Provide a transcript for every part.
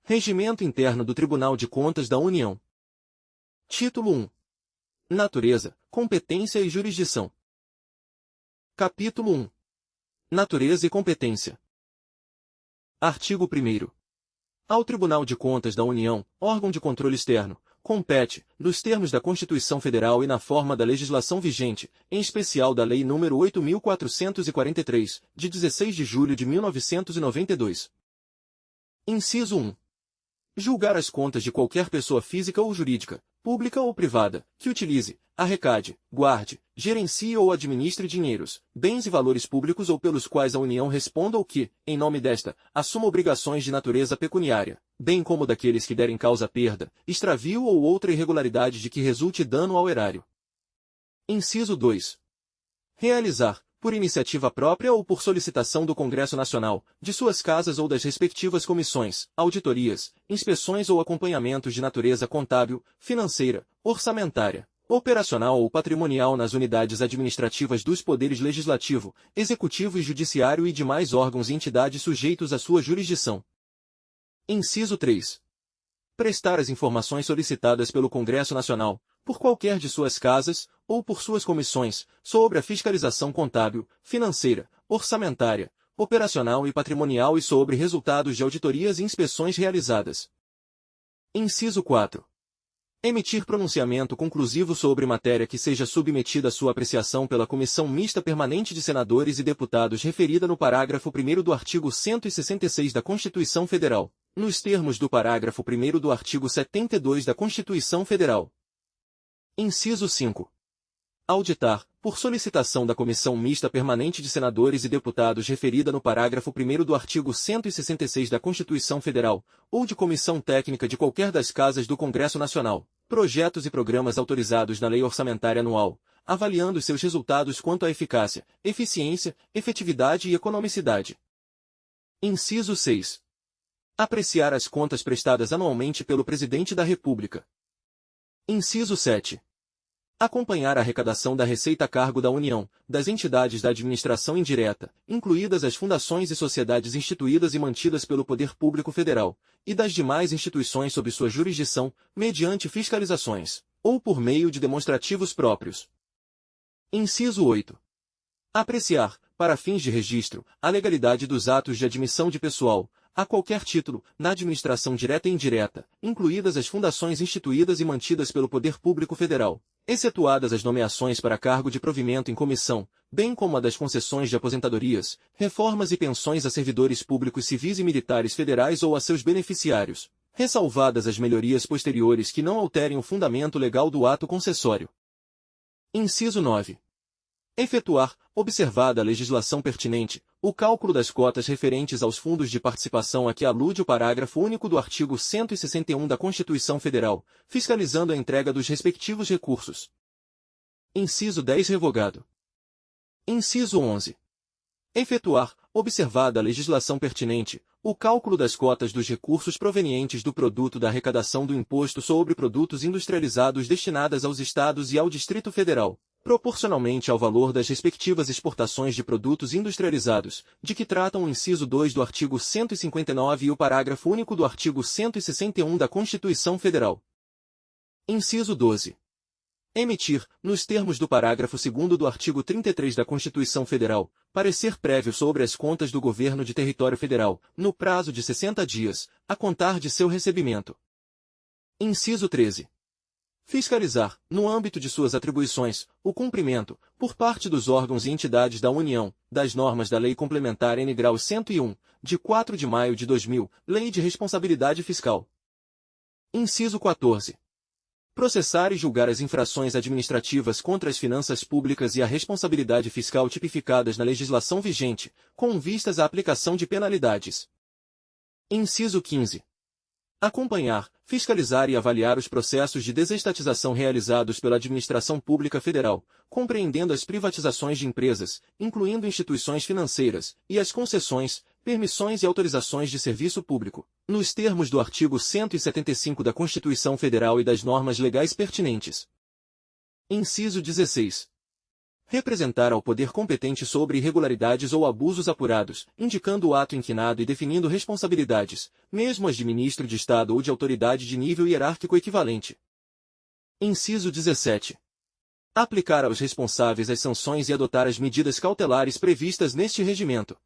Regimento interno do Tribunal de Contas da União. Título 1. Natureza, competência e jurisdição. Capítulo 1. Natureza e competência. Artigo 1º. Ao Tribunal de Contas da União, órgão de controle externo, compete, nos termos da Constituição Federal e na forma da legislação vigente, em especial da Lei nº 8.443, de 16 de julho de 1992. Inciso 1. Julgar as contas de qualquer pessoa física ou jurídica, pública ou privada, que utilize, arrecade, guarde, gerencie ou administre dinheiros, bens e valores públicos ou pelos quais a União responda ou que, em nome desta, assuma obrigações de natureza pecuniária, bem como daqueles que derem causa à perda, extravio ou outra irregularidade de que resulte dano ao erário. Inciso 2. Realizar, por iniciativa própria ou por solicitação do Congresso Nacional, de suas casas ou das respectivas comissões, auditorias, inspeções ou acompanhamentos de natureza contábil, financeira, orçamentária, operacional ou patrimonial nas unidades administrativas dos poderes legislativo, executivo e judiciário e demais órgãos e entidades sujeitos à sua jurisdição. Inciso 3. Prestar as informações solicitadas pelo Congresso Nacional, por qualquer de suas casas, ou por suas comissões, sobre a fiscalização contábil, financeira, orçamentária, operacional e patrimonial e sobre resultados de auditorias e inspeções realizadas. Inciso 4. Emitir pronunciamento conclusivo sobre matéria que seja submetida à sua apreciação pela Comissão Mista Permanente de Senadores e Deputados referida no parágrafo 1º do artigo 166 da Constituição Federal, nos termos do parágrafo 1º do artigo 72 da Constituição Federal. Inciso 5. Auditar, por solicitação da Comissão Mista Permanente de Senadores e Deputados referida no parágrafo 1º do artigo 166 da Constituição Federal, ou de comissão técnica de qualquer das casas do Congresso Nacional, projetos e programas autorizados na Lei Orçamentária Anual, avaliando seus resultados quanto à eficácia, eficiência, efetividade e economicidade. Inciso 6. Apreciar as contas prestadas anualmente pelo Presidente da República. Inciso 7. Acompanhar a arrecadação da receita a cargo da União, das entidades da administração indireta, incluídas as fundações e sociedades instituídas e mantidas pelo Poder Público Federal, e das demais instituições sob sua jurisdição, mediante fiscalizações, ou por meio de demonstrativos próprios. Inciso 8. Apreciar, para fins de registro, a legalidade dos atos de admissão de pessoal, a qualquer título, na administração direta e indireta, incluídas as fundações instituídas e mantidas pelo Poder Público Federal, excetuadas as nomeações para cargo de provimento em comissão, bem como a das concessões de aposentadorias, reformas e pensões a servidores públicos civis e militares federais ou a seus beneficiários, ressalvadas as melhorias posteriores que não alterem o fundamento legal do ato concessório. Inciso 9. Efetuar, observada a legislação pertinente, o cálculo das cotas referentes aos fundos de participação a que alude o parágrafo único do artigo 161 da Constituição Federal, fiscalizando a entrega dos respectivos recursos. Inciso 10 revogado. Inciso 11. Efetuar, observada a legislação pertinente, o cálculo das cotas dos recursos provenientes do produto da arrecadação do Imposto sobre Produtos Industrializados destinadas aos Estados e ao Distrito Federal, proporcionalmente ao valor das respectivas exportações de produtos industrializados, de que tratam o inciso 2 do artigo 159 e o parágrafo único do artigo 161 da Constituição Federal. Inciso 12. Emitir, nos termos do parágrafo 2º do artigo 33 da Constituição Federal, parecer prévio sobre as contas do Governo de Território Federal, no prazo de 60 dias, a contar de seu recebimento. Inciso 13. Fiscalizar, no âmbito de suas atribuições, o cumprimento, por parte dos órgãos e entidades da União, das normas da Lei Complementar N. Grau 101, de 4 de maio de 2000, Lei de Responsabilidade Fiscal. Inciso 14. Processar e julgar as infrações administrativas contra as finanças públicas e a responsabilidade fiscal tipificadas na legislação vigente, com vistas à aplicação de penalidades. Inciso 15. Acompanhar, fiscalizar e avaliar os processos de desestatização realizados pela Administração Pública Federal, compreendendo as privatizações de empresas, incluindo instituições financeiras, e as concessões, permissões e autorizações de serviço público, nos termos do artigo 175 da Constituição Federal e das normas legais pertinentes. Inciso 16. Representar ao poder competente sobre irregularidades ou abusos apurados, indicando o ato inquinado e definindo responsabilidades, mesmo as de ministro de Estado ou de autoridade de nível hierárquico equivalente. Inciso 17. Aplicar aos responsáveis as sanções e adotar as medidas cautelares previstas neste regimento.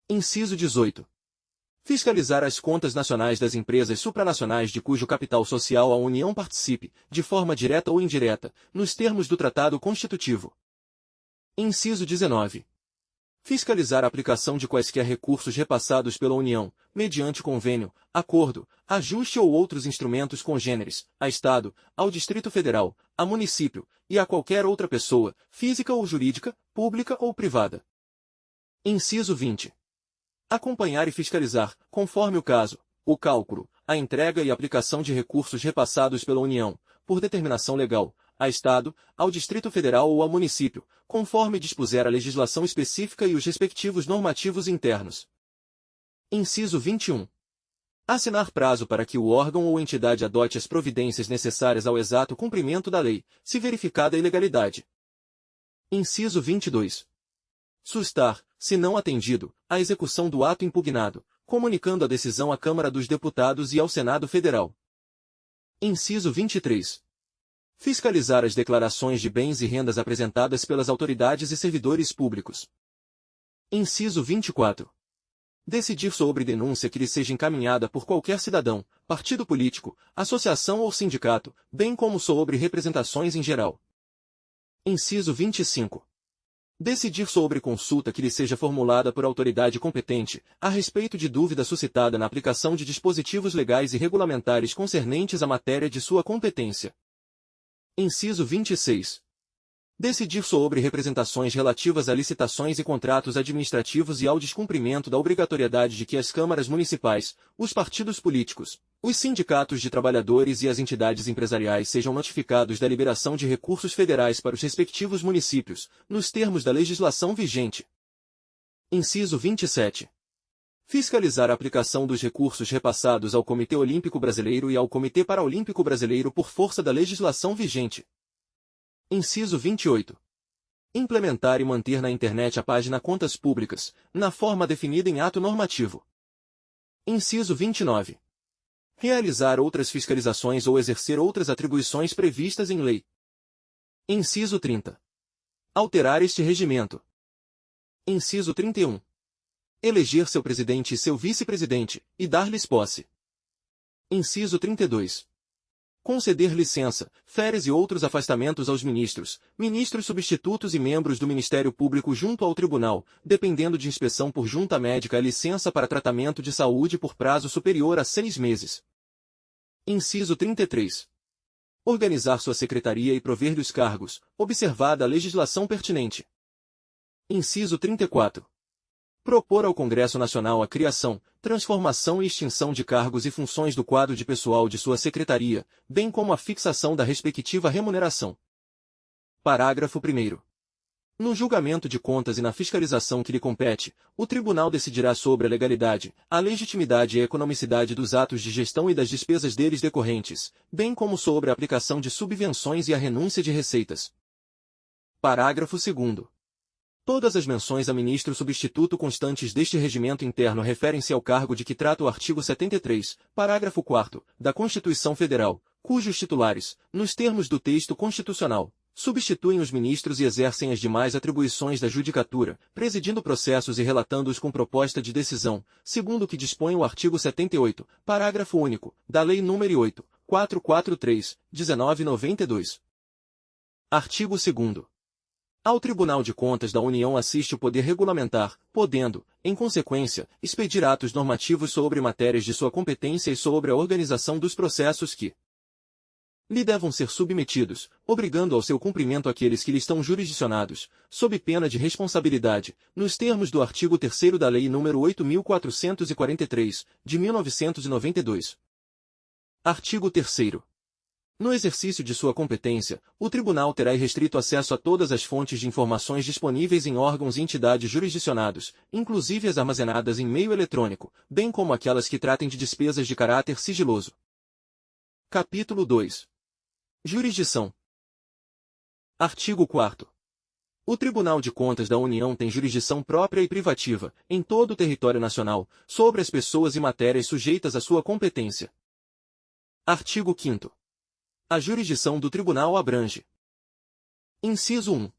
Inciso 18. Fiscalizar as contas nacionais das empresas supranacionais de cujo capital social a União participe, de forma direta ou indireta, nos termos do Tratado Constitutivo. Inciso 19. Fiscalizar a aplicação de quaisquer recursos repassados pela União, mediante convênio, acordo, ajuste ou outros instrumentos congêneres, a Estado, ao Distrito Federal, a município, e a qualquer outra pessoa, física ou jurídica, pública ou privada. Inciso 20. Acompanhar e fiscalizar, conforme o caso, o cálculo, a entrega e aplicação de recursos repassados pela União, por determinação legal, a Estado, ao Distrito Federal ou ao município, conforme dispuser a legislação específica e os respectivos normativos internos. Inciso 21. Assinar prazo para que o órgão ou entidade adote as providências necessárias ao exato cumprimento da lei, se verificada a ilegalidade. Inciso 22. Sustar, se não atendido, a execução do ato impugnado, comunicando a decisão à Câmara dos Deputados e ao Senado Federal. Inciso 23. Fiscalizar as declarações de bens e rendas apresentadas pelas autoridades e servidores públicos. Inciso 24. Decidir sobre denúncia que lhe seja encaminhada por qualquer cidadão, partido político, associação ou sindicato, bem como sobre representações em geral. Inciso 25. Decidir sobre consulta que lhe seja formulada por autoridade competente, a respeito de dúvida suscitada na aplicação de dispositivos legais e regulamentares concernentes à matéria de sua competência. Inciso 26. Decidir sobre representações relativas a licitações e contratos administrativos e ao descumprimento da obrigatoriedade de que as câmaras municipais, os partidos políticos, os sindicatos de trabalhadores e as entidades empresariais sejam notificados da liberação de recursos federais para os respectivos municípios, nos termos da legislação vigente. Inciso 27. Fiscalizar a aplicação dos recursos repassados ao Comitê Olímpico Brasileiro e ao Comitê Paralímpico Brasileiro por força da legislação vigente. Inciso 28. Implementar e manter na internet a página Contas Públicas, na forma definida em ato normativo. Inciso 29. Realizar outras fiscalizações ou exercer outras atribuições previstas em lei. Inciso 30. Alterar este regimento. Inciso 31. Eleger seu presidente e seu vice-presidente, e dar-lhes posse. Inciso 32. Conceder licença, férias e outros afastamentos aos ministros, ministros substitutos e membros do Ministério Público junto ao Tribunal, dependendo de inspeção por junta médica e licença para tratamento de saúde por prazo superior a 6 meses. Inciso 33. Organizar sua secretaria e prover-lhe os cargos, observada a legislação pertinente. Inciso 34. Propor ao Congresso Nacional a criação, transformação e extinção de cargos e funções do quadro de pessoal de sua secretaria, bem como a fixação da respectiva remuneração. Parágrafo 1º. No julgamento de contas e na fiscalização que lhe compete, o Tribunal decidirá sobre a legalidade, a legitimidade e a economicidade dos atos de gestão e das despesas deles decorrentes, bem como sobre a aplicação de subvenções e a renúncia de receitas. Parágrafo 2º. Todas as menções a ministro substituto constantes deste regimento interno referem-se ao cargo de que trata o artigo 73, parágrafo 4º, da Constituição Federal, cujos titulares, nos termos do texto constitucional, substituem os ministros e exercem as demais atribuições da judicatura, presidindo processos e relatando-os com proposta de decisão, segundo o que dispõe o artigo 78, parágrafo único, da Lei nº 8.443, 1992. Artigo 2º. Ao Tribunal de Contas da União assiste o poder regulamentar, podendo, em consequência, expedir atos normativos sobre matérias de sua competência e sobre a organização dos processos que lhe devam ser submetidos, obrigando ao seu cumprimento aqueles que lhe estão jurisdicionados, sob pena de responsabilidade, nos termos do artigo 3º da Lei nº 8.443, de 1992. Artigo 3º. No exercício de sua competência, o Tribunal terá irrestrito acesso a todas as fontes de informações disponíveis em órgãos e entidades jurisdicionados, inclusive as armazenadas em meio eletrônico, bem como aquelas que tratem de despesas de caráter sigiloso. Capítulo 2. Jurisdição. Artigo 4º. O Tribunal de Contas da União tem jurisdição própria e privativa, em todo o território nacional, sobre as pessoas e matérias sujeitas à sua competência. Artigo 5º. A jurisdição do Tribunal abrange. Inciso 1.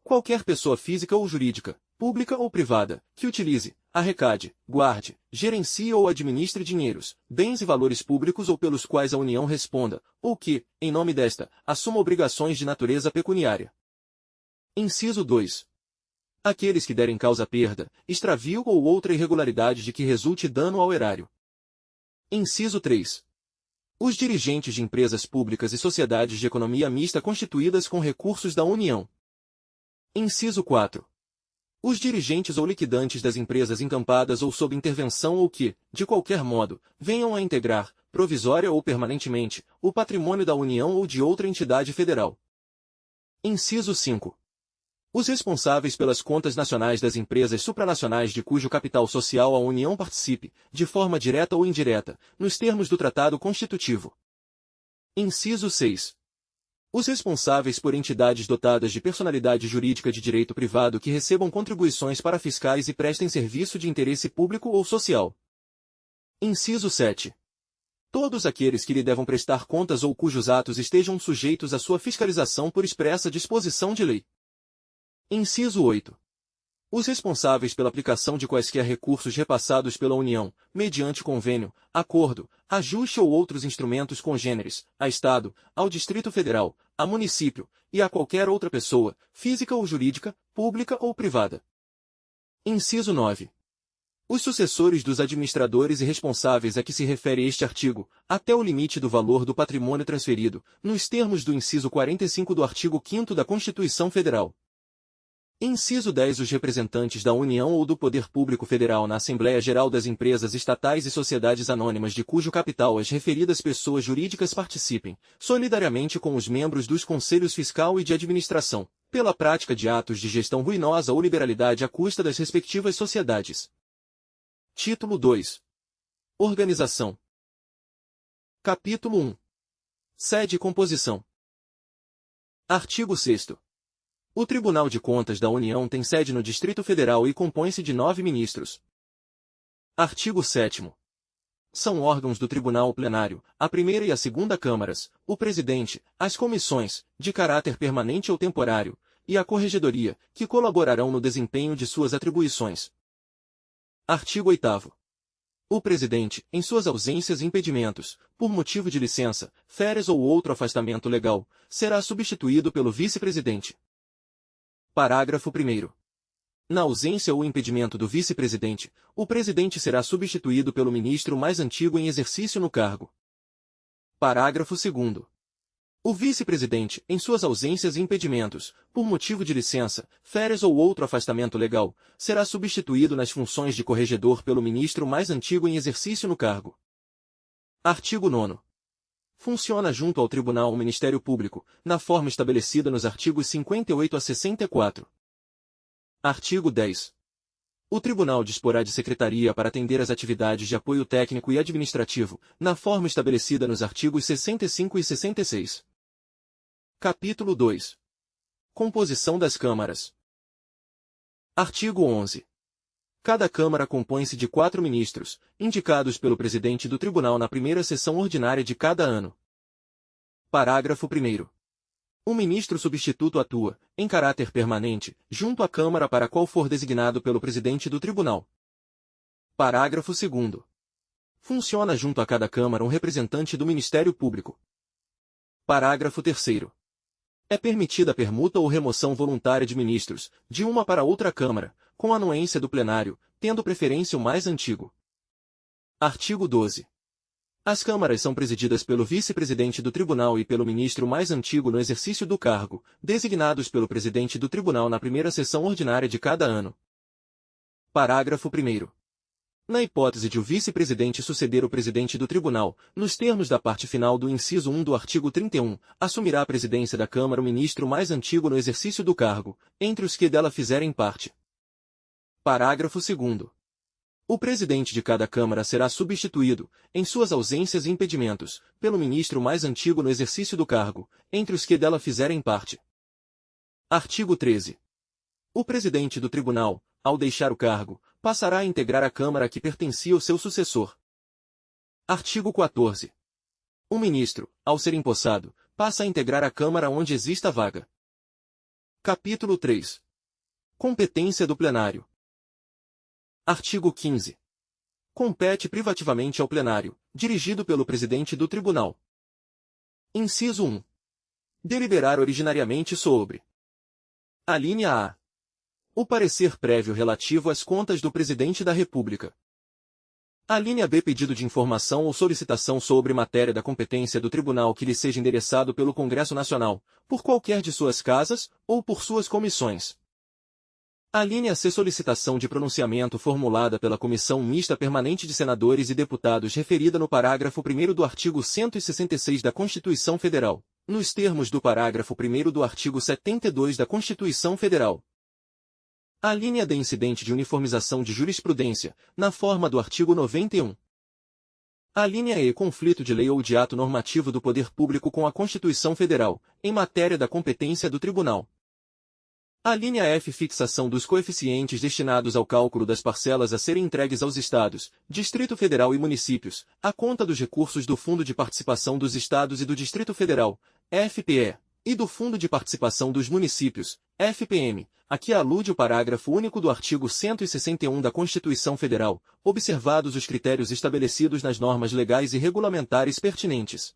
Qualquer pessoa física ou jurídica, pública ou privada, que utilize, arrecade, guarde, gerencie ou administre dinheiros, bens e valores públicos ou pelos quais a União responda, ou que, em nome desta, assuma obrigações de natureza pecuniária. Inciso 2. Aqueles que derem causa à perda, extravio ou outra irregularidade de que resulte dano ao erário. Inciso 3. Os dirigentes de empresas públicas e sociedades de economia mista constituídas com recursos da União. Inciso 4. Os dirigentes ou liquidantes das empresas encampadas ou sob intervenção ou que, de qualquer modo, venham a integrar, provisória ou permanentemente, o patrimônio da União ou de outra entidade federal. Inciso 5. Os responsáveis pelas contas nacionais das empresas supranacionais de cujo capital social a União participe, de forma direta ou indireta, nos termos do Tratado Constitutivo. Inciso 6. Os responsáveis por entidades dotadas de personalidade jurídica de direito privado que recebam contribuições para fiscais e prestem serviço de interesse público ou social. Inciso 7. Todos aqueles que lhe devam prestar contas ou cujos atos estejam sujeitos à sua fiscalização por expressa disposição de lei. Inciso 8. Os responsáveis pela aplicação de quaisquer recursos repassados pela União, mediante convênio, acordo, ajuste ou outros instrumentos congêneres, a Estado, ao Distrito Federal, a município, e a qualquer outra pessoa, física ou jurídica, pública ou privada. Inciso 9. Os sucessores dos administradores e responsáveis a que se refere este artigo, até o limite do valor do patrimônio transferido, nos termos do inciso 45 do artigo 5º da Constituição Federal. Inciso 10. Os representantes da União ou do Poder Público Federal na Assembleia Geral das empresas estatais e sociedades anônimas de cujo capital as referidas pessoas jurídicas participem, solidariamente com os membros dos Conselhos Fiscal e de Administração, pela prática de atos de gestão ruinosa ou liberalidade à custa das respectivas sociedades. Título 2. Organização. Capítulo 1. Sede e composição. Artigo 6º. O Tribunal de Contas da União tem sede no Distrito Federal e compõe-se de 9 ministros. Artigo 7º. São órgãos do Tribunal o Plenário, a primeira e a segunda Câmaras, o Presidente, as comissões, de caráter permanente ou temporário, e a Corregedoria, que colaborarão no desempenho de suas atribuições. Artigo 8º. O Presidente, em suas ausências e impedimentos, por motivo de licença, férias ou outro afastamento legal, será substituído pelo Vice-Presidente. Parágrafo 1º. Na ausência ou impedimento do vice-presidente, o presidente será substituído pelo ministro mais antigo em exercício no cargo. Parágrafo 2º. O vice-presidente, em suas ausências e impedimentos, por motivo de licença, férias ou outro afastamento legal, será substituído nas funções de corregedor pelo ministro mais antigo em exercício no cargo. Artigo 9º. Funciona junto ao Tribunal o Ministério Público, na forma estabelecida nos artigos 58 a 64. Artigo 10. O Tribunal disporá de secretaria para atender às atividades de apoio técnico e administrativo, na forma estabelecida nos artigos 65 e 66. Capítulo 2. Composição das câmaras. Artigo 11. Cada Câmara compõe-se de 4 ministros, indicados pelo Presidente do Tribunal na primeira sessão ordinária de cada ano. Parágrafo 1º. Um ministro substituto atua, em caráter permanente, junto à Câmara para a qual for designado pelo Presidente do Tribunal. Parágrafo 2º. Funciona junto a cada Câmara um representante do Ministério Público. Parágrafo 3º. É permitida a permuta ou remoção voluntária de ministros, de uma para outra Câmara, com anuência do plenário, tendo preferência o mais antigo. Artigo 12. As câmaras são presididas pelo vice-presidente do tribunal e pelo ministro mais antigo no exercício do cargo, designados pelo presidente do tribunal na primeira sessão ordinária de cada ano. Parágrafo 1º. Na hipótese de o vice-presidente suceder o presidente do tribunal, nos termos da parte final do inciso 1 do artigo 31, assumirá a presidência da Câmara o ministro mais antigo no exercício do cargo, entre os que dela fizerem parte. Parágrafo 2º. O presidente de cada Câmara será substituído, em suas ausências e impedimentos, pelo ministro mais antigo no exercício do cargo, entre os que dela fizerem parte. Artigo 13. O presidente do tribunal, ao deixar o cargo, passará a integrar a Câmara a que pertencia o seu sucessor. Artigo 14. O ministro, ao ser empossado, passa a integrar a Câmara onde exista vaga. Capítulo 3. Competência do plenário. Artigo 15. Compete privativamente ao plenário, dirigido pelo presidente do tribunal. Inciso 1. Deliberar originariamente sobre. Alínea A. O parecer prévio relativo às contas do presidente da República. Alínea B. Pedido de informação ou solicitação sobre matéria da competência do tribunal que lhe seja endereçado pelo Congresso Nacional, por qualquer de suas casas, ou por suas comissões. Alínea C. Solicitação de pronunciamento formulada pela Comissão Mista Permanente de Senadores e Deputados referida no parágrafo 1º do artigo 166 da Constituição Federal, nos termos do parágrafo 1º do artigo 72 da Constituição Federal. Alínea D. Incidente de uniformização de jurisprudência, na forma do artigo 91. Alínea E. Conflito de lei ou de ato normativo do poder público com a Constituição Federal, em matéria da competência do tribunal. Alínea F. Fixação dos coeficientes destinados ao cálculo das parcelas a serem entregues aos Estados, Distrito Federal e municípios, à conta dos recursos do Fundo de Participação dos Estados e do Distrito Federal, FPE, e do Fundo de Participação dos Municípios, FPM, a que alude o parágrafo único do artigo 161 da Constituição Federal, observados os critérios estabelecidos nas normas legais e regulamentares pertinentes.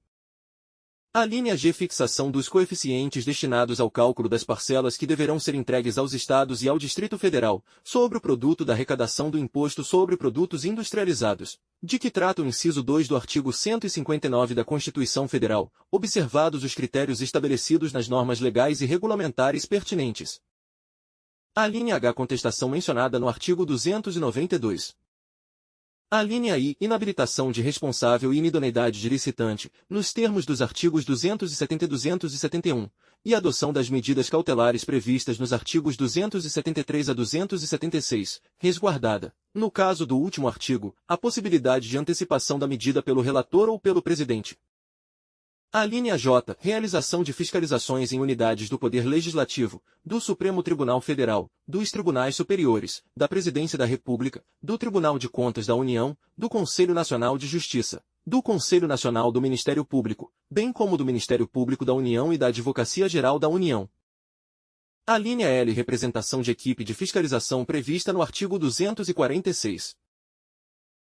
Alínea G. Fixação dos coeficientes destinados ao cálculo das parcelas que deverão ser entregues aos Estados e ao Distrito Federal, sobre o produto da arrecadação do Imposto sobre Produtos Industrializados, de que trata o inciso 2 do artigo 159 da Constituição Federal, observados os critérios estabelecidos nas normas legais e regulamentares pertinentes. Alínea H. Contestação mencionada no artigo 292. Alínea I. Inabilitação de responsável e inidoneidade de licitante, nos termos dos artigos 270 e 271, e adoção das medidas cautelares previstas nos artigos 273 a 276, resguardada, no caso do último artigo, a possibilidade de antecipação da medida pelo relator ou pelo presidente. Alínea J. Realização de fiscalizações em unidades do Poder Legislativo, do Supremo Tribunal Federal, dos Tribunais Superiores, da Presidência da República, do Tribunal de Contas da União, do Conselho Nacional de Justiça, do Conselho Nacional do Ministério Público, bem como do Ministério Público da União e da Advocacia Geral da União. Alínea L. Representação de equipe de fiscalização prevista no artigo 246.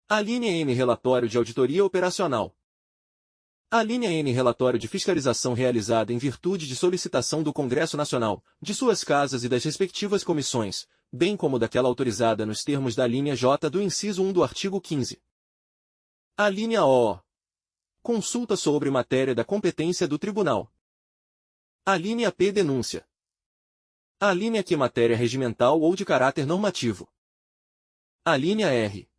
Alínea M. Relatório de auditoria operacional. Alínea N. Relatório de fiscalização realizada em virtude de solicitação do Congresso Nacional, de suas casas e das respectivas comissões, bem como daquela autorizada nos termos da alínea J do inciso 1 do artigo 15. Alínea O. Consulta sobre matéria da competência do Tribunal. Alínea P. Denúncia. Alínea Q. Matéria regimental ou de caráter normativo. Alínea R.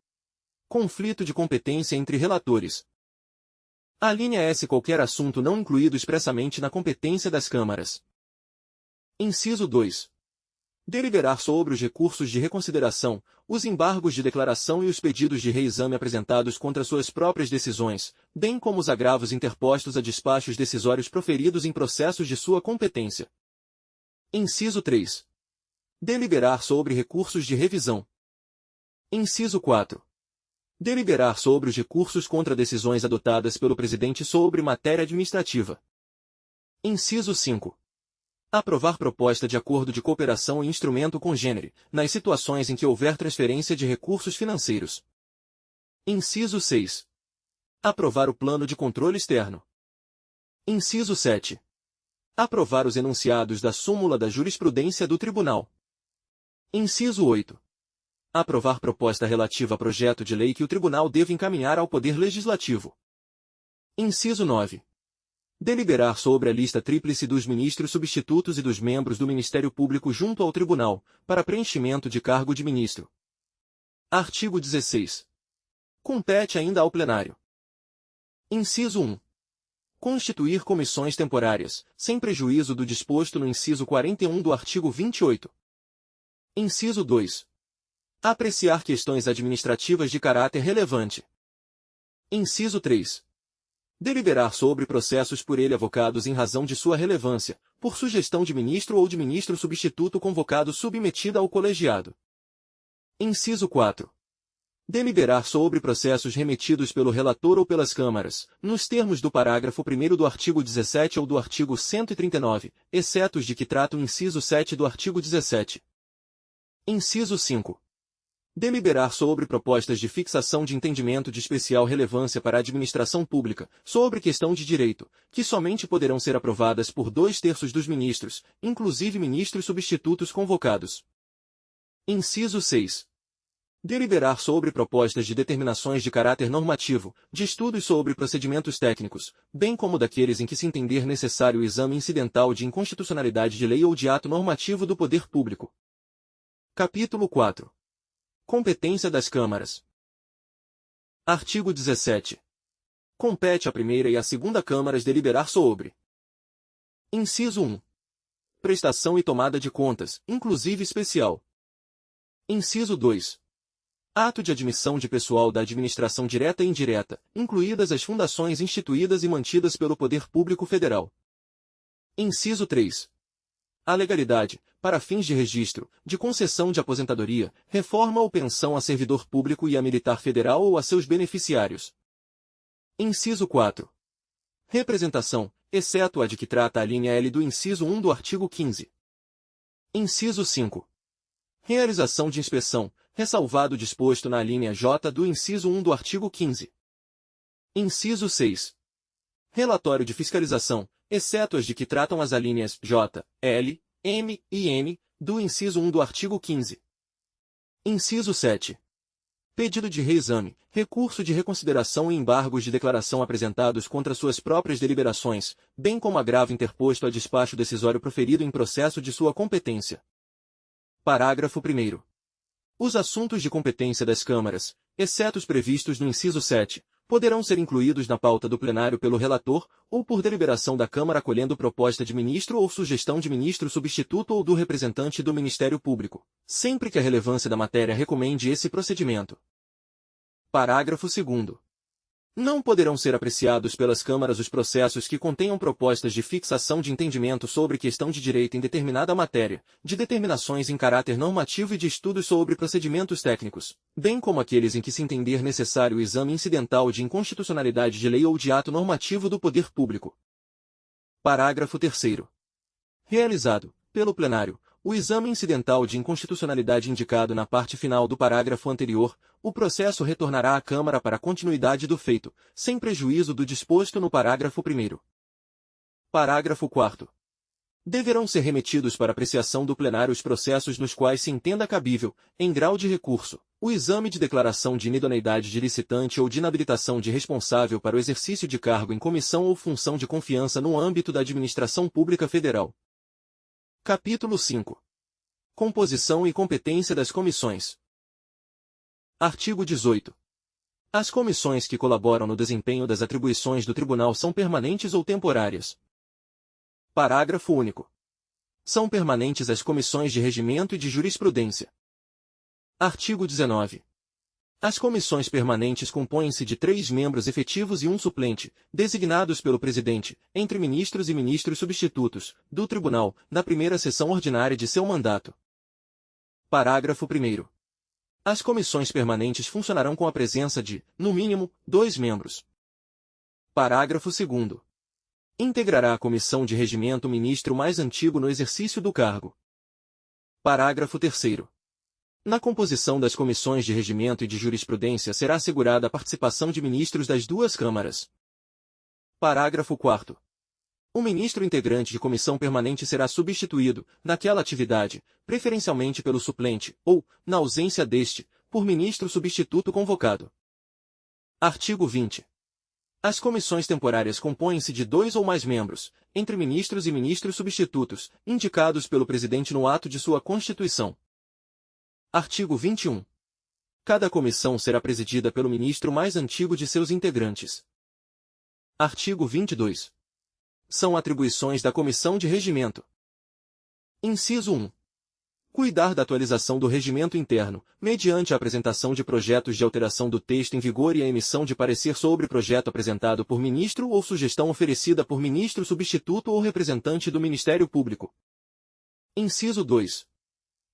Conflito de competência entre relatores. Alínea S. Qualquer assunto não incluído expressamente na competência das câmaras. Inciso 2. Deliberar sobre os recursos de reconsideração, os embargos de declaração e os pedidos de reexame apresentados contra suas próprias decisões, bem como os agravos interpostos a despachos decisórios proferidos em processos de sua competência. Inciso 3. Deliberar sobre recursos de revisão. Inciso 4. Deliberar sobre os recursos contra decisões adotadas pelo presidente sobre matéria administrativa. Inciso 5. Aprovar proposta de acordo de cooperação e instrumento congênere, nas situações em que houver transferência de recursos financeiros. Inciso 6. Aprovar o plano de controle externo. Inciso 7. Aprovar os enunciados da súmula da jurisprudência do Tribunal. Inciso 8. Aprovar proposta relativa a projeto de lei que o Tribunal deve encaminhar ao Poder Legislativo. Inciso 9. Deliberar sobre a lista tríplice dos ministros substitutos e dos membros do Ministério Público junto ao Tribunal, para preenchimento de cargo de ministro. Artigo 16. Compete ainda ao plenário. Inciso 1. Constituir comissões temporárias, sem prejuízo do disposto no inciso 41 do artigo 28. Inciso 2. Apreciar questões administrativas de caráter relevante. Inciso 3. Deliberar sobre processos por ele avocados em razão de sua relevância, por sugestão de ministro ou de ministro substituto convocado submetida ao colegiado. Inciso 4. Deliberar sobre processos remetidos pelo relator ou pelas câmaras, nos termos do parágrafo 1º do artigo 17 ou do artigo 139, exceto os de que trata o inciso 7 do artigo 17. Inciso 5. Deliberar sobre propostas de fixação de entendimento de especial relevância para a administração pública, sobre questão de direito, que somente poderão ser aprovadas por 2/3 dos ministros, inclusive ministros substitutos convocados. Inciso 6. Deliberar sobre propostas de determinações de caráter normativo, de estudos sobre procedimentos técnicos, bem como daqueles em que se entender necessário o exame incidental de inconstitucionalidade de lei ou de ato normativo do poder público. Capítulo 4. Competência das câmaras. Artigo 17. Compete à primeira e à segunda câmaras deliberar sobre. Inciso 1. Prestação e tomada de contas, inclusive especial. Inciso 2. Ato de admissão de pessoal da administração direta e indireta, incluídas as fundações instituídas e mantidas pelo Poder Público Federal. Inciso 3. A legalidade, para fins de registro, de concessão de aposentadoria, reforma ou pensão a servidor público e a militar federal ou a seus beneficiários. Inciso 4. Representação, exceto a de que trata a linha L do inciso 1 do artigo 15. Inciso 5. Realização de inspeção, ressalvado o disposto na linha J do inciso 1 do artigo 15. Inciso 6. Relatório de fiscalização, exceto as de que tratam as alíneas J, L, M e N, do inciso 1 do artigo 15. Inciso 7. Pedido de reexame, recurso de reconsideração e embargos de declaração apresentados contra suas próprias deliberações, bem como agravo interposto a despacho decisório proferido em processo de sua competência. Parágrafo 1º. Os assuntos de competência das câmaras, exceto os previstos no inciso 7, poderão ser incluídos na pauta do plenário pelo relator, ou por deliberação da Câmara acolhendo proposta de ministro ou sugestão de ministro substituto ou do representante do Ministério Público, sempre que a relevância da matéria recomende esse procedimento. Parágrafo 2º. Não poderão ser apreciados pelas câmaras os processos que contenham propostas de fixação de entendimento sobre questão de direito em determinada matéria, de determinações em caráter normativo e de estudos sobre procedimentos técnicos, bem como aqueles em que se entender necessário o exame incidental de inconstitucionalidade de lei ou de ato normativo do poder público. Parágrafo 3º. Realizado, pelo plenário, o exame incidental de inconstitucionalidade indicado na parte final do parágrafo anterior, o processo retornará à Câmara para a continuidade do feito, sem prejuízo do disposto no parágrafo 1º. Parágrafo 4º. Deverão ser remetidos para apreciação do plenário os processos nos quais se entenda cabível, em grau de recurso, o exame de declaração de inidoneidade de licitante ou de inabilitação de responsável para o exercício de cargo em comissão ou função de confiança no âmbito da administração pública federal. Capítulo 5. Composição e competência das comissões. Artigo 18. As comissões que colaboram no desempenho das atribuições do Tribunal são permanentes ou temporárias. Parágrafo único. São permanentes as comissões de regimento e de jurisprudência. Artigo 19. As comissões permanentes compõem-se de 3 membros efetivos e um suplente, designados pelo presidente, entre ministros e ministros substitutos, do Tribunal, na primeira sessão ordinária de seu mandato. Parágrafo 1º. As comissões permanentes funcionarão com a presença de, no mínimo, 2 membros. Parágrafo 2º. Integrará a comissão de regimento o ministro mais antigo no exercício do cargo. Parágrafo 3º. Na composição das comissões de regimento e de jurisprudência será assegurada a participação de ministros das 2 câmaras. Parágrafo 4º. O ministro integrante de comissão permanente será substituído, naquela atividade, preferencialmente pelo suplente, ou, na ausência deste, por ministro substituto convocado. Artigo 20. As comissões temporárias compõem-se de 2 ou mais membros, entre ministros e ministros substitutos, indicados pelo presidente no ato de sua constituição. Artigo 21. Cada comissão será presidida pelo ministro mais antigo de seus integrantes. Artigo 22. São atribuições da Comissão de Regimento. Inciso 1. Cuidar da atualização do regimento interno, mediante a apresentação de projetos de alteração do texto em vigor e a emissão de parecer sobre projeto apresentado por ministro ou sugestão oferecida por ministro substituto ou representante do Ministério Público. Inciso 2.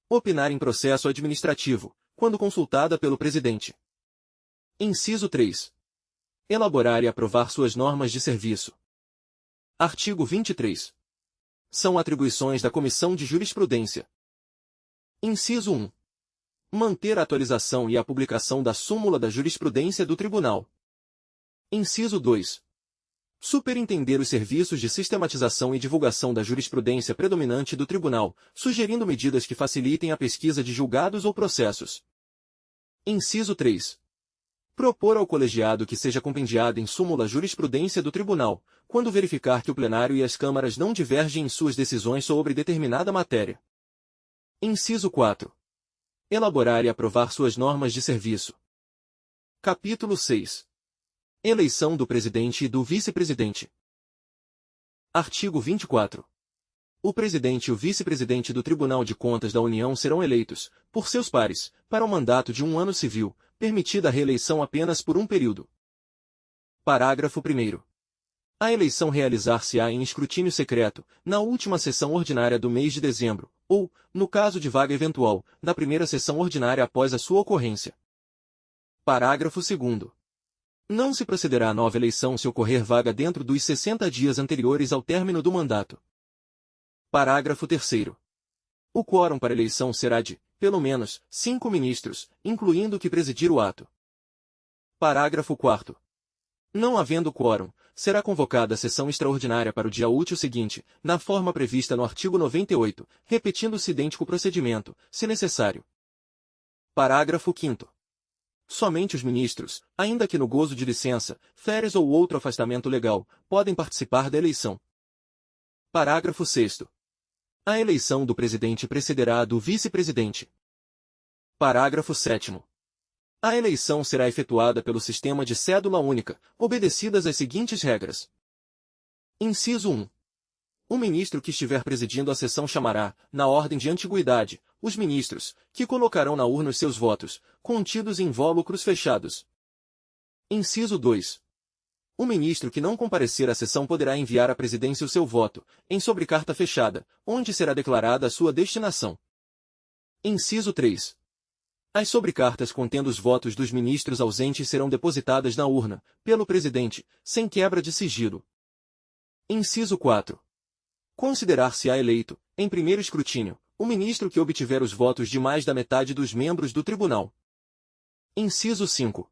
Opinar em processo administrativo, quando consultada pelo Presidente. Inciso 3. Elaborar e aprovar suas normas de serviço. Artigo 23. São atribuições da Comissão de Jurisprudência. Inciso 1. Manter a atualização e a publicação da súmula da jurisprudência do Tribunal. Inciso 2. Superintender os serviços de sistematização e divulgação da jurisprudência predominante do Tribunal, sugerindo medidas que facilitem a pesquisa de julgados ou processos. Inciso 3. Propor ao colegiado que seja compendiada em súmula a jurisprudência do Tribunal, quando verificar que o plenário e as câmaras não divergem em suas decisões sobre determinada matéria. Inciso 4. Elaborar e aprovar suas normas de serviço. Capítulo 6. Eleição do presidente e do vice-presidente. Artigo 24. O presidente e o vice-presidente do Tribunal de Contas da União serão eleitos, por seus pares, para o mandato de 1 ano civil, permitida a reeleição apenas por um período. Parágrafo 1º. A eleição realizar-se-á em escrutínio secreto, na última sessão ordinária do mês de dezembro, ou, no caso de vaga eventual, na primeira sessão ordinária após a sua ocorrência. Parágrafo 2º. Não se procederá à nova eleição se ocorrer vaga dentro dos 60 dias anteriores ao término do mandato. Parágrafo 3º. O quórum para eleição será de, pelo menos, 5 ministros, incluindo o que presidir o ato. Parágrafo 4º. Não havendo quórum, será convocada a sessão extraordinária para o dia útil seguinte, na forma prevista no artigo 98, repetindo-se idêntico procedimento, se necessário. Parágrafo 5º. Somente os ministros, ainda que no gozo de licença, férias ou outro afastamento legal, podem participar da eleição. Parágrafo 6º. A eleição do presidente precederá a do vice-presidente. Parágrafo 7º. A eleição será efetuada pelo sistema de cédula única, obedecidas as seguintes regras. Inciso 1. O ministro que estiver presidindo a sessão chamará, na ordem de antiguidade, os ministros, que colocarão na urna os seus votos, contidos em invólucros fechados. Inciso 2. O ministro que não comparecer à sessão poderá enviar à presidência o seu voto, em sobrecarta fechada, onde será declarada a sua destinação. Inciso 3. As sobrecartas contendo os votos dos ministros ausentes serão depositadas na urna, pelo presidente, sem quebra de sigilo. Inciso 4. Considerar-se-á eleito, em primeiro escrutínio, o ministro que obtiver os votos de mais da metade dos membros do tribunal. Inciso 5.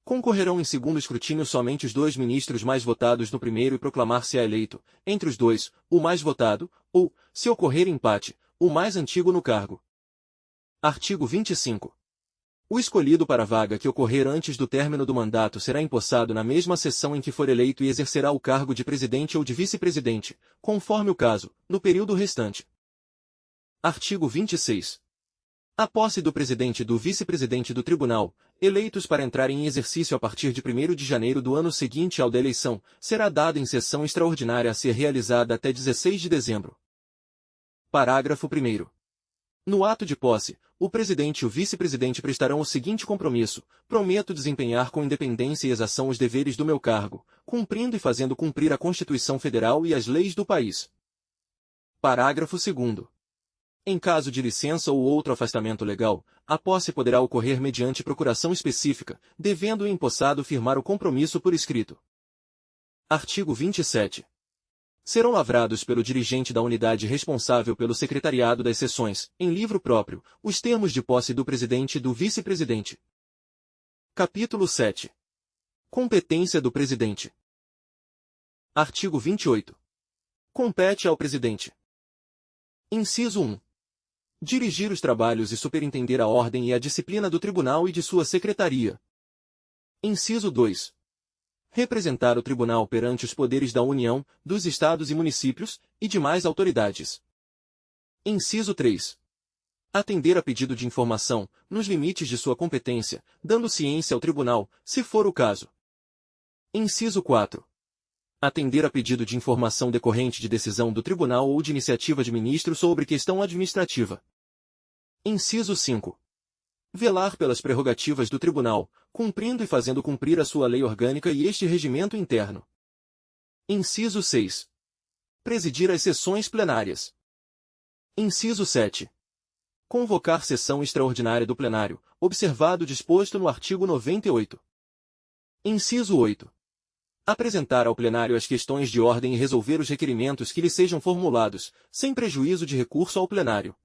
Concorrerão em segundo escrutínio somente os 2 ministros mais votados no primeiro e proclamar-se-á eleito, entre os 2, o mais votado, ou, se ocorrer empate, o mais antigo no cargo. Artigo 25. O escolhido para a vaga que ocorrer antes do término do mandato será empossado na mesma sessão em que for eleito e exercerá o cargo de presidente ou de vice-presidente, conforme o caso, no período restante. Artigo 26. A posse do presidente e do vice-presidente do tribunal, eleitos para entrar em exercício a partir de 1º de janeiro do ano seguinte ao da eleição, será dada em sessão extraordinária a ser realizada até 16 de dezembro. Parágrafo 1º. No ato de posse, o presidente e o vice-presidente prestarão o seguinte compromisso: prometo desempenhar com independência e exação os deveres do meu cargo, cumprindo e fazendo cumprir a Constituição Federal e as leis do país. Parágrafo 2º. Em caso de licença ou outro afastamento legal, a posse poderá ocorrer mediante procuração específica, devendo o empossado firmar o compromisso por escrito. Artigo 27. Serão lavrados pelo dirigente da unidade responsável pelo secretariado das sessões, em livro próprio, os termos de posse do presidente e do vice-presidente. Capítulo 7. Competência do presidente. Artigo 28. Compete ao presidente. Inciso 1. Dirigir os trabalhos e superintender a ordem e a disciplina do tribunal e de sua secretaria. Inciso 2. Representar o tribunal perante os poderes da União, dos Estados e municípios, e demais autoridades. Inciso 3. Atender a pedido de informação, nos limites de sua competência, dando ciência ao tribunal, se for o caso. Inciso 4. Atender a pedido de informação decorrente de decisão do tribunal ou de iniciativa de ministro sobre questão administrativa. Inciso 5. Velar pelas prerrogativas do Tribunal, cumprindo e fazendo cumprir a sua lei orgânica e este regimento interno. Inciso 6. Presidir as sessões plenárias. Inciso 7. Convocar sessão extraordinária do plenário, observado o disposto no artigo 98. Inciso 8. Apresentar ao plenário as questões de ordem e resolver os requerimentos que lhe sejam formulados, sem prejuízo de recurso ao plenário.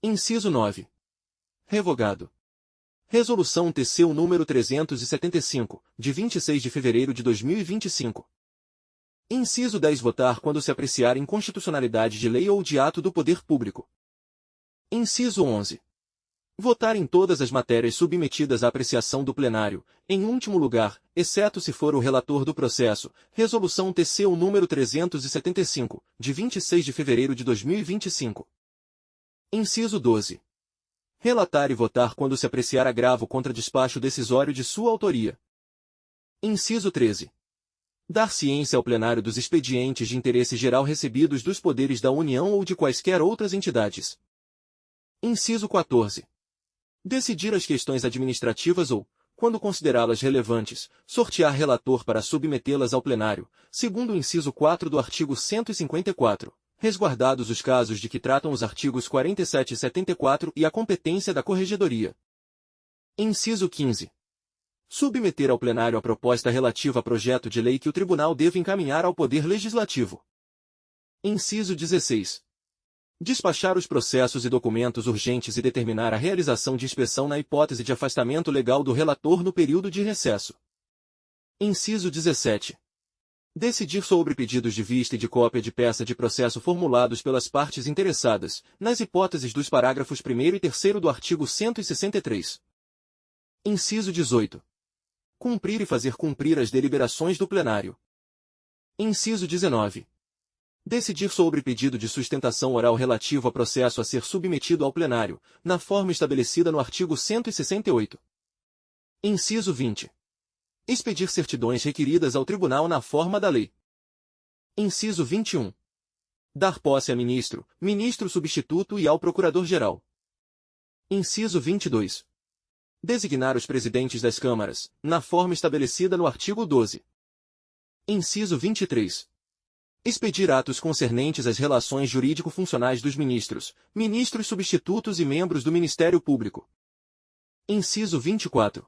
Inciso 9. Revogado. Resolução TCU número 375, de 26 de fevereiro de 2025. Inciso 10. Votar quando se apreciar inconstitucionalidade de lei ou de ato do poder público. Inciso 11. Votar em todas as matérias submetidas à apreciação do plenário, em último lugar, exceto se for o relator do processo, Resolução TCU número 375, de 26 de fevereiro de 2025. Inciso 12. Relatar e votar quando se apreciar agravo contra despacho decisório de sua autoria. Inciso 13. Dar ciência ao plenário dos expedientes de interesse geral recebidos dos poderes da União ou de quaisquer outras entidades. Inciso 14. Decidir as questões administrativas ou, quando considerá-las relevantes, sortear relator para submetê-las ao plenário, segundo o inciso 4 do artigo 154, resguardados os casos de que tratam os artigos 47 e 74 e a competência da Corregedoria. Inciso 15. Submeter ao plenário a proposta relativa a projeto de lei que o Tribunal deve encaminhar ao Poder Legislativo. Inciso 16. Despachar os processos e documentos urgentes e determinar a realização de inspeção na hipótese de afastamento legal do relator no período de recesso. Inciso 17. Decidir sobre pedidos de vista e de cópia de peça de processo formulados pelas partes interessadas, nas hipóteses dos parágrafos 1º e 3º do artigo 163. Inciso 18. Cumprir e fazer cumprir as deliberações do plenário. Inciso 19. Decidir sobre pedido de sustentação oral relativo a processo a ser submetido ao plenário, na forma estabelecida no artigo 168. Inciso 20. Expedir certidões requeridas ao Tribunal na forma da lei. Inciso 21. Dar posse a ministro, ministro substituto e ao Procurador-Geral. Inciso 22. Designar os presidentes das câmaras, na forma estabelecida no artigo 12. Inciso 23. Expedir atos concernentes às relações jurídico-funcionais dos ministros, ministros substitutos e membros do Ministério Público. Inciso 24.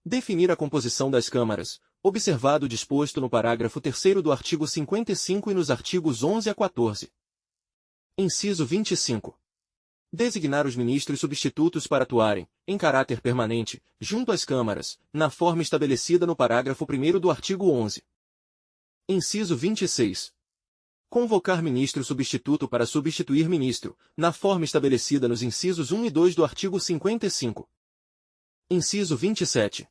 Definir a composição das câmaras, observado o disposto no parágrafo 3º do artigo 55 e nos artigos 11 a 14. Inciso 25. Designar os ministros substitutos para atuarem, em caráter permanente, junto às câmaras, na forma estabelecida no parágrafo 1º do artigo 11. Inciso 26. Convocar ministro substituto para substituir ministro, na forma estabelecida nos incisos 1 e 2 do artigo 55. Inciso 27.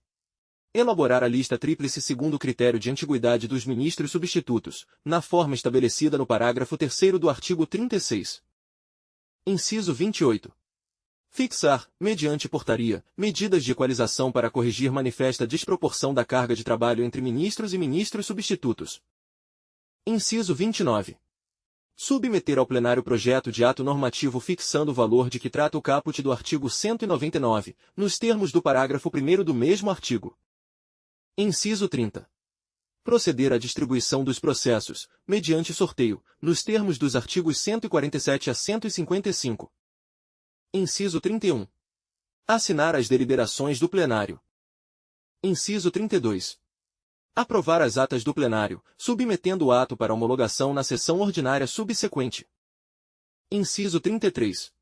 Elaborar a lista tríplice segundo o critério de antiguidade dos ministros substitutos, na forma estabelecida no parágrafo 3º do artigo 36. Inciso 28. Fixar, mediante portaria, medidas de equalização para corrigir manifesta desproporção da carga de trabalho entre ministros e ministros substitutos. Inciso 29. Submeter ao plenário projeto de ato normativo fixando o valor de que trata o caput do artigo 199, nos termos do parágrafo 1º do mesmo artigo. Inciso 30. Proceder à distribuição dos processos, mediante sorteio, nos termos dos artigos 147 a 155. Inciso 31. Assinar as deliberações do plenário. Inciso 32. Aprovar as atas do plenário, submetendo o ato para homologação na sessão ordinária subsequente. Inciso 33.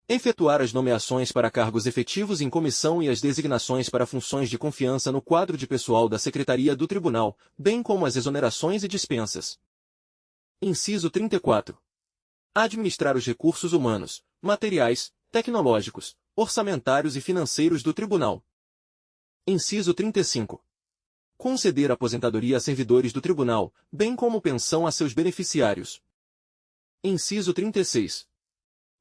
Efetuar as nomeações para cargos efetivos em comissão e as designações para funções de confiança no quadro de pessoal da Secretaria do Tribunal, bem como as exonerações e dispensas. Inciso 34. Administrar os recursos humanos, materiais, tecnológicos, orçamentários e financeiros do Tribunal. Inciso 35. Conceder aposentadoria a servidores do Tribunal, bem como pensão a seus beneficiários. Inciso 36.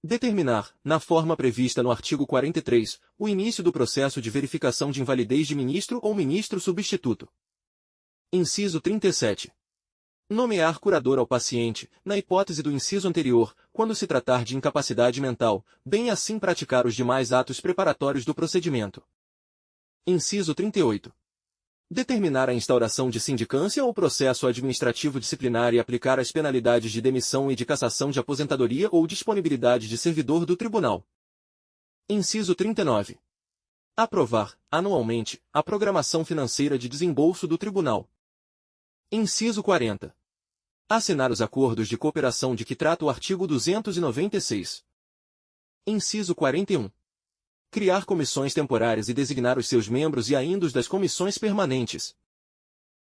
Determinar, na forma prevista no artigo 43, o início do processo de verificação de invalidez de ministro ou ministro substituto. Inciso 37. Nomear curador ao paciente, na hipótese do inciso anterior, quando se tratar de incapacidade mental, bem assim praticar os demais atos preparatórios do procedimento. Inciso 38. Determinar a instauração de sindicância ou processo administrativo disciplinar e aplicar as penalidades de demissão e de cassação de aposentadoria ou disponibilidade de servidor do tribunal. Inciso 39. Aprovar, anualmente, a programação financeira de desembolso do tribunal. Inciso 40. Assinar os acordos de cooperação de que trata o artigo 296. Inciso 41. Criar comissões temporárias e designar os seus membros e ainda os das comissões permanentes.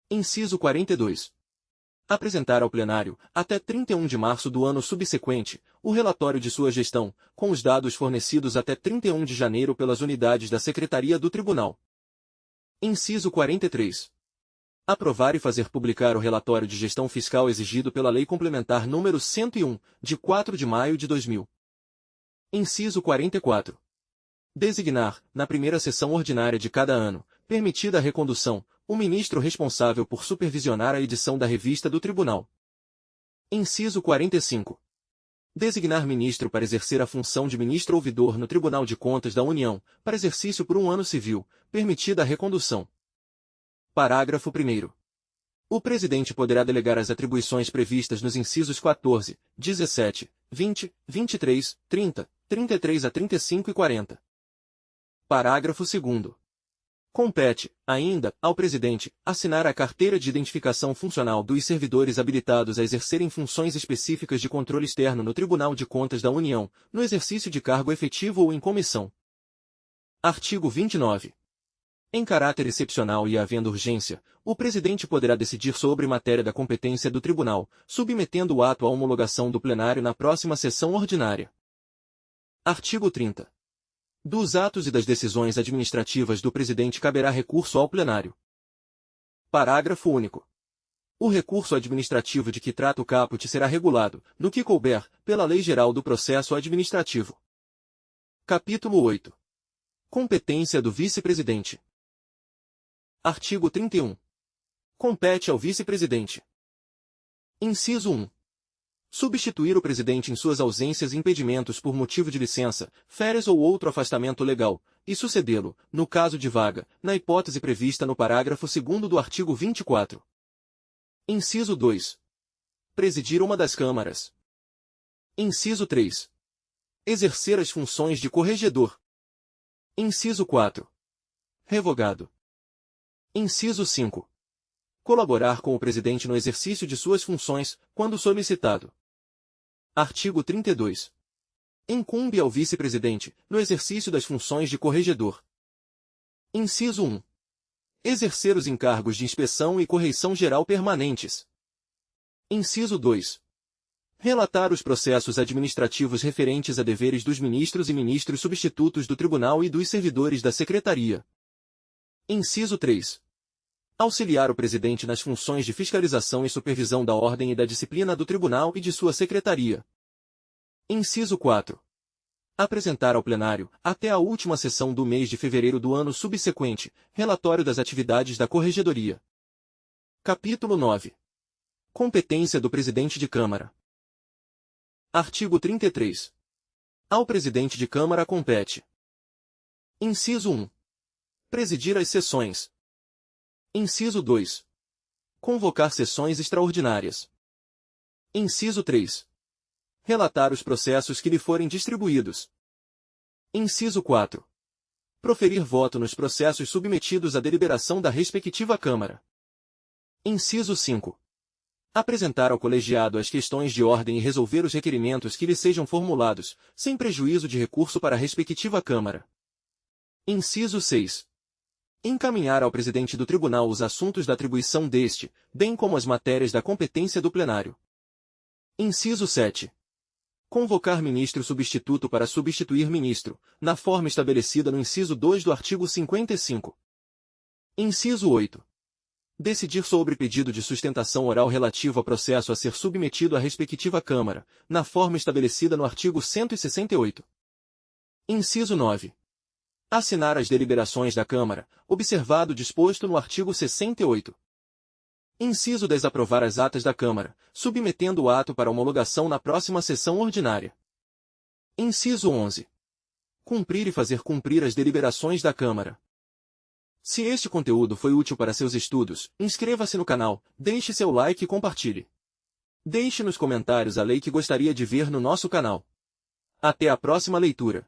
Inciso 42. Apresentar ao plenário, até 31 de março do ano subsequente, o relatório de sua gestão, com os dados fornecidos até 31 de janeiro pelas unidades da Secretaria do Tribunal. Inciso 43. Aprovar e fazer publicar o relatório de gestão fiscal exigido pela Lei Complementar nº 101, de 4 de maio de 2000. Inciso 44. Designar, na primeira sessão ordinária de cada ano, permitida a recondução, o ministro responsável por supervisionar a edição da revista do Tribunal. Inciso 45. Designar ministro para exercer a função de ministro ouvidor no Tribunal de Contas da União, para exercício por um ano civil, permitida a recondução. Parágrafo 1º. O presidente poderá delegar as atribuições previstas nos incisos 14, 17, 20, 23, 30, 33 a 35 e 40. Parágrafo 2º. Compete, ainda, ao presidente, assinar a carteira de identificação funcional dos servidores habilitados a exercerem funções específicas de controle externo no Tribunal de Contas da União, no exercício de cargo efetivo ou em comissão. Artigo 29. Em caráter excepcional e havendo urgência, o presidente poderá decidir sobre matéria da competência do tribunal, submetendo o ato à homologação do plenário na próxima sessão ordinária. Artigo 30. Dos atos e das decisões administrativas do presidente caberá recurso ao plenário. Parágrafo único. O recurso administrativo de que trata o caput será regulado, no que couber, pela Lei Geral do Processo Administrativo. Capítulo 8. Competência do vice-presidente. Artigo 31. Compete ao vice-presidente. Inciso 1. Substituir o presidente em suas ausências e impedimentos por motivo de licença, férias ou outro afastamento legal, e sucedê-lo, no caso de vaga, na hipótese prevista no parágrafo 2º do artigo 24. Inciso 2. Presidir uma das câmaras. Inciso 3. Exercer as funções de corregedor. Inciso 4. Revogado. Inciso 5. Colaborar com o presidente no exercício de suas funções, quando solicitado. Artigo 32. Incumbe ao vice-presidente, no exercício das funções de corregedor. Inciso 1. Exercer os encargos de inspeção e correição geral permanentes. Inciso 2. Relatar os processos administrativos referentes a deveres dos ministros e ministros substitutos do Tribunal e dos servidores da Secretaria. Inciso 3. Auxiliar o presidente nas funções de fiscalização e supervisão da ordem e da disciplina do Tribunal e de sua Secretaria. Inciso 4. Apresentar ao plenário, até a última sessão do mês de fevereiro do ano subsequente, relatório das atividades da Corregedoria. Capítulo 9. Competência do presidente de Câmara. Artigo 33. Ao presidente de Câmara compete. Inciso 1. Presidir as sessões. Inciso 2. Convocar sessões extraordinárias. Inciso 3. Relatar os processos que lhe forem distribuídos. Inciso 4. Proferir voto nos processos submetidos à deliberação da respectiva Câmara. Inciso 5. Apresentar ao colegiado as questões de ordem e resolver os requerimentos que lhe sejam formulados, sem prejuízo de recurso para a respectiva Câmara. Inciso 6. Encaminhar ao presidente do tribunal os assuntos da atribuição deste, bem como as matérias da competência do plenário. Inciso 7. Convocar ministro substituto para substituir ministro, na forma estabelecida no inciso 2 do artigo 55. Inciso 8. Decidir sobre pedido de sustentação oral relativo a processo a ser submetido à respectiva Câmara, na forma estabelecida no artigo 168. Inciso 9. Assinar as deliberações da Câmara, observado o disposto no artigo 68. Inciso 10. Aprovar as atas da Câmara, submetendo o ato para homologação na próxima sessão ordinária. Inciso 11. Cumprir e fazer cumprir as deliberações da Câmara. Se este conteúdo foi útil para seus estudos, inscreva-se no canal, deixe seu like e compartilhe. Deixe nos comentários a lei que gostaria de ver no nosso canal. Até a próxima leitura.